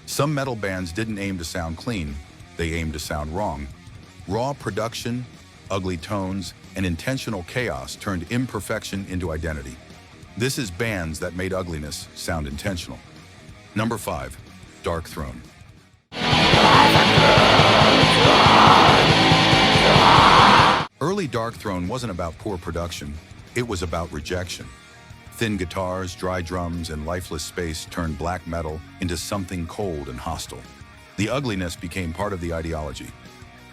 Some metal bands didn't aim to sound clean, they aimed to sound wrong. Raw production, ugly tones, and intentional chaos turned imperfection into identity. This is bands that made ugliness sound intentional. Number 5, Dark Throne. Early Dark Throne wasn't about poor production, it was about rejection. Thin guitars, dry drums, and lifeless space turned black metal into something cold and hostile. The ugliness became part of the ideology.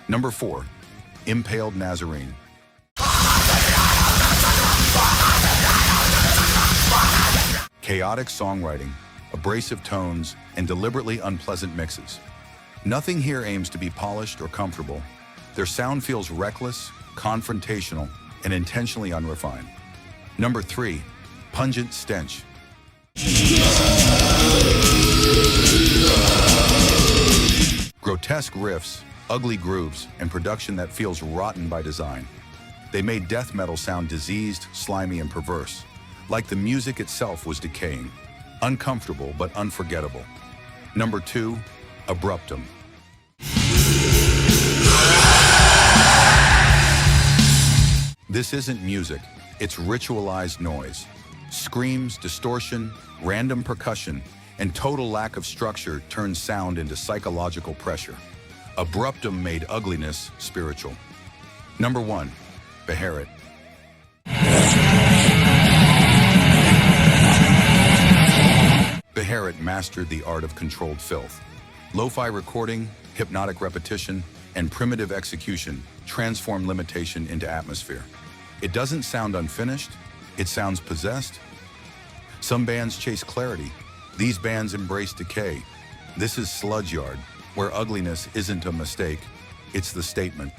Number 4, Impaled Nazarene. Chaotic songwriting, abrasive tones, and deliberately unpleasant mixes. Nothing here aims to be polished or comfortable. Their sound feels reckless, confrontational, and intentionally unrefined. Number 3, Pungent Stench. Grotesque riffs, ugly grooves, and production that feels rotten by design. They made death metal sound diseased, slimy, and perverse, like the music itself was decaying. Uncomfortable but unforgettable. Number 2, Abruptum. This isn't music, it's ritualized noise. Screams, distortion, random percussion, and total lack of structure turned sound into psychological pressure. Abruptum made ugliness spiritual. Number 1, Beharit. Beharit mastered the art of controlled filth. Lo-fi recording, hypnotic repetition, and primitive execution transform limitation into atmosphere. It doesn't sound unfinished, it sounds possessed. Some bands chase clarity. These bands embrace decay. This is SludgeYard, where ugliness isn't a mistake, it's the statement.